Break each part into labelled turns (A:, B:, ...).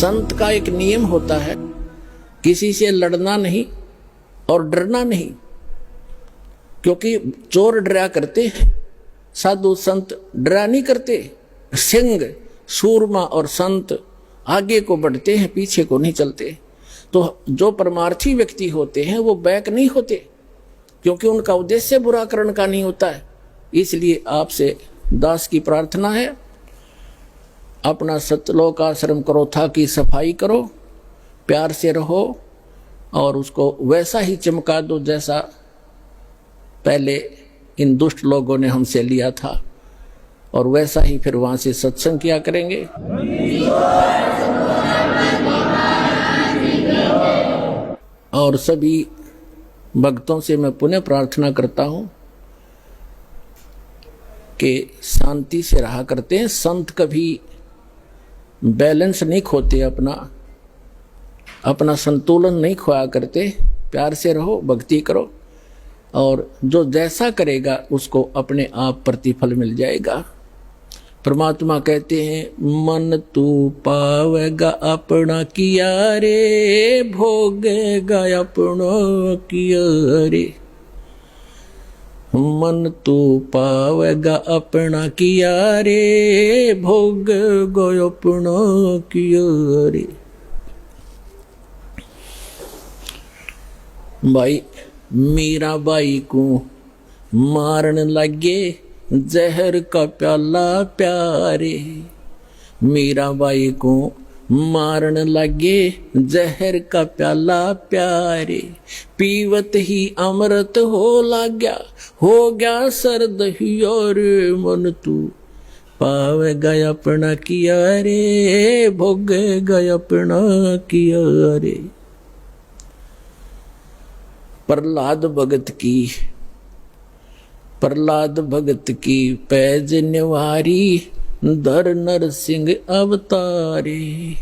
A: संत का एक नियम होता है, किसी से लड़ना नहीं और डरना नहीं, क्योंकि चोर डरा करते हैं, साधु संत डरा नहीं करते। सिंह सूरमा और संत आगे को बढ़ते हैं, पीछे को नहीं चलते। तो जो परमार्थी व्यक्ति होते हैं वो बैक नहीं होते, क्योंकि उनका उद्देश्य बुरा करने का नहीं होता है। इसलिए आपसे दास की प्रार्थना है, अपना सतलोक आश्रम करो, था की सफाई करो, प्यार से रहो और उसको वैसा ही चमका दो जैसा पहले इन दुष्ट लोगों ने हमसे लिया था, और वैसा ही फिर वहां से सत्संग किया करेंगे। और सभी भक्तों से मैं पुनः प्रार्थना करता हूं कि शांति से रहा करते हैं। संत कभी बैलेंस नहीं खोते, अपना संतुलन नहीं खोया करते। प्यार से रहो, भक्ति करो, और जो जैसा करेगा उसको अपने आप प्रतिफल मिल जाएगा। परमात्मा कहते हैं, मन तू पावेगा अपना किया रे, भोगेगा अपना किया रे। मन तू पावेगा अपना किया रे, भोगेगा अपना किया रे। भाई मीरा बाई को मारन लगे जहर का प्याला प्यारे, मीरा बाई को मारन लगे जहर का प्याला प्यारे। पीवत ही अमृत हो गया सर्द हिया रे, मन तू पावेगा अपना किया रे, भोगेगा अपना किया रे। प्रहलाद भगत की पैज निवारी, धर नरसिंह अवतारे।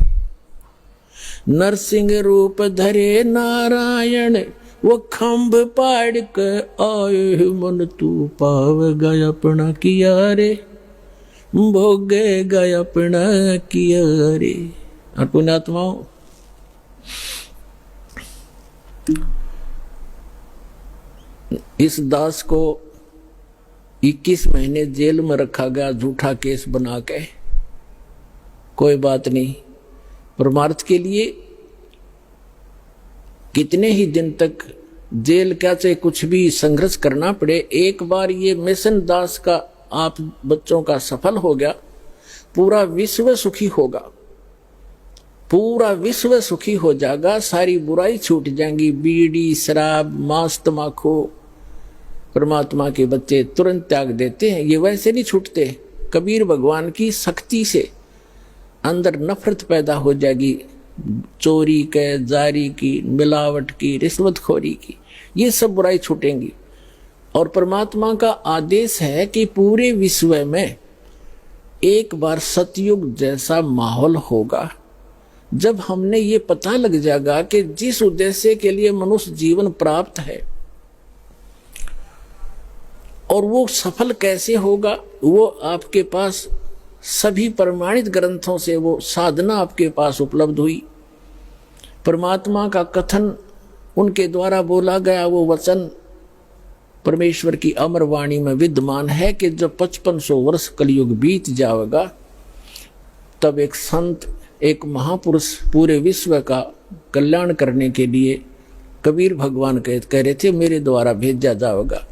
A: नरसिंह रूप धरे नारायण, वो खंभ पाड़ के आए, मन तू पावेगा अपना किया रे, भोगेगा अपना किया रे। और पुण्यात्माओं, इस दास को 21 महीने जेल में रखा गया, झूठा केस बना के। कोई बात नहीं, परमार्थ के लिए कितने ही दिन तक जेल क्या चाहे कुछ भी संघर्ष करना पड़े, एक बार ये मिशन दास का आप बच्चों का सफल हो गया, पूरा विश्व सुखी होगा, पूरा विश्व सुखी हो जाएगा। सारी बुराई छूट जाएंगी, बीड़ी शराब मांस तमाकू परमात्मा के बच्चे तुरंत त्याग देते हैं, ये वैसे नहीं छूटते। कबीर भगवान की शक्ति से अंदर नफरत पैदा हो जाएगी, चोरी के, जारी की, मिलावट की, रिश्वतखोरी की, ये सब बुराई छूटेंगी। और परमात्मा का आदेश है कि पूरे विश्व में एक बार सतयुग जैसा माहौल होगा, जब हमने ये पता लग जाएगा कि जिस उद्देश्य के लिए मनुष्य जीवन प्राप्त है और वो सफल कैसे होगा, वो आपके पास सभी प्रमाणित ग्रंथों से वो साधना आपके पास उपलब्ध हुई। परमात्मा का कथन उनके द्वारा बोला गया वो वचन परमेश्वर की अमर वाणी में विद्यमान है कि जब 5500 वर्ष कलयुग बीत जाएगा, तब एक संत, एक महापुरुष पूरे विश्व का कल्याण करने के लिए कबीर भगवान कह रहे थे मेरे द्वारा भेजा जाएगा।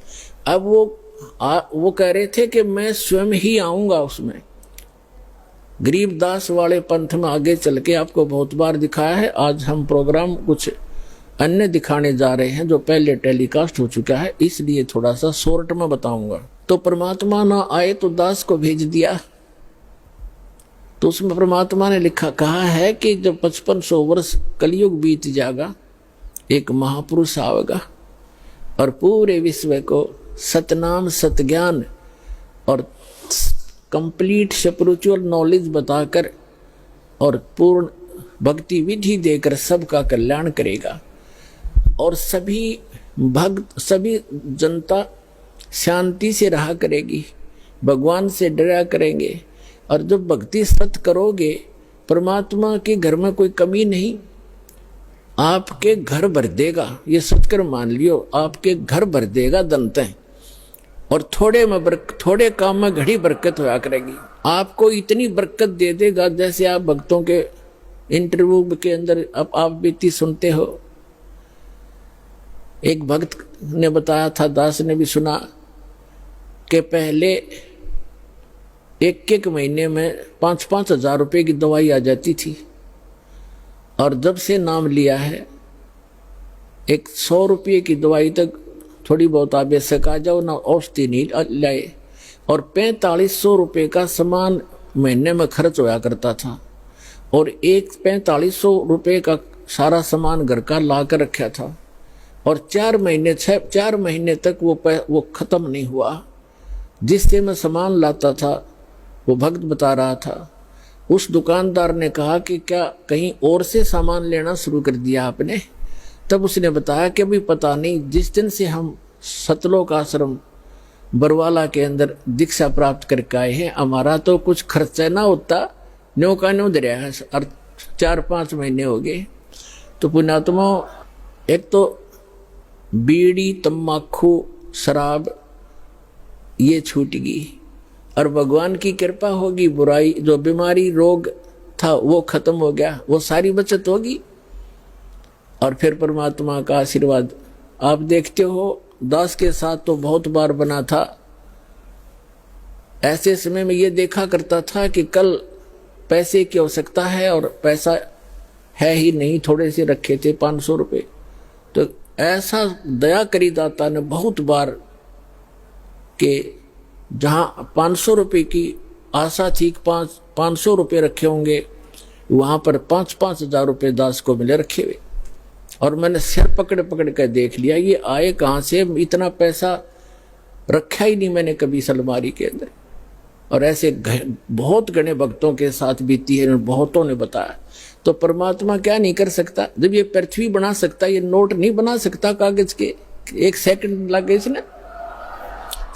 A: अब वो कह रहे थे कि मैं स्वयं ही आऊंगा उसमें। गरीबदास वाले पंथ में आगे चल के आपको बहुत बार दिखाया है। आज हम प्रोग्राम कुछ अन्य दिखाने जा रहे हैं जो पहले टेलीकास्ट हो चुका है, इसलिए थोड़ा सा शॉर्ट में बताऊंगा। तो परमात्मा ना आए तो दास को भेज दिया, तो उसमें परमात्मा ने कहा है कि जब 5500 वर्ष कलयुग बीत जाएगा, एक महापुरुष आएगा और पूरे विश्व को सतनाम सतज्ञान और कंप्लीट स्पिरिचुअल नॉलेज बताकर और पूर्ण भक्ति विधि देकर सबका कल्याण करेगा। और सभी भक्त, सभी जनता शांति से रहा करेगी, भगवान से डरा करेंगे। और जब भक्ति सत करोगे परमात्मा के घर में कोई कमी नहीं, आपके घर भर देगा, ये सचकर मान लियो। आपके घर भर देगा दंतें, और थोड़े काम में घड़ी बरकत होया करेगी। आपको इतनी बरकत दे देगा जैसे आप भक्तों के इंटरव्यू के अंदर अब आप बीती सुनते हो। एक भक्त ने बताया था, दास ने भी सुना, कि पहले एक महीने में 5-5 हजार रुपये की दवाई आ जाती थी, और जब से नाम लिया है 100 रुपये की दवाई तक थोड़ी बहुत आवश्यक आ जाओ ना, औषधि नहीं लाए, और 4500 रुपये का सामान महीने में खर्च होया करता था, और 4500 रुपये का सारा सामान घर का ला कर रखा था, और 4 महीने तक वो खत्म नहीं हुआ। जिससे मैं सामान लाता था, वो भक्त बता रहा था, उस दुकानदार ने कहा कि क्या कहीं और से सामान लेना शुरू कर दिया आपने? तब उसने बताया कि अभी पता नहीं, जिस दिन से हम सतलोक आश्रम बरवाला के अंदर दीक्षा प्राप्त करके आए हैं, हमारा तो कुछ खर्चा ना होता, न्यों का न्यों दरिया है, और 4-5 महीने हो गए। तो पुण्यात्मा, एक तो बीड़ी, तम्बाकू, शराब ये छूट गई, और भगवान की कृपा होगी, बुराई जो बीमारी रोग था वो खत्म हो गया, वो सारी बचत होगी। और फिर परमात्मा का आशीर्वाद आप देखते हो। दास के साथ तो बहुत बार बना था। ऐसे समय में ये देखा करता था कि कल पैसे की आवश्यकता है और पैसा है ही नहीं, थोड़े से रखे थे 500 रुपये। तो ऐसा दया करी दाता ने बहुत बार कि जहां 500 रुपये की आशा थी, 500 रुपये रखे होंगे, वहां पर 5-5 हजार रुपये दास को मिले रखे हुए। और मैंने सिर पकड़ पकड़ कर देख लिया, ये आए कहाँ से, इतना पैसा रखा ही नहीं मैंने कभी अलमारी के अंदर। और ऐसे बहुत घने भक्तों के साथ बीती है, बहुतों ने बताया। तो परमात्मा क्या नहीं कर सकता? जब ये पृथ्वी बना सकता, ये नोट नहीं बना सकता कागज के, 1 सेकंड लगे इसने,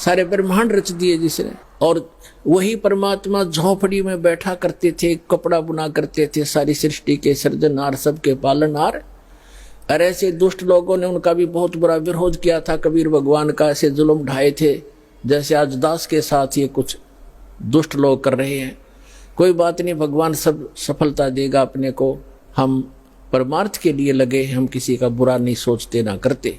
A: सारे ब्रह्मांड रच दिए जिसने। और वही परमात्मा झोपड़ी में बैठा करते थे, कपड़ा बुना करते थे, सारी सृष्टि के सृजनहार, सबके पालनहार। और ऐसे दुष्ट लोगों ने उनका भी बहुत बुरा विरोध किया था, कबीर भगवान का ऐसे जुल्म ढाए थे, जैसे आज दास के साथ ये कुछ दुष्ट लोग कर रहे हैं। कोई बात नहीं, भगवान सब सफलता देगा अपने को। हम परमार्थ के लिए लगे, हम किसी का बुरा नहीं सोचते ना करते।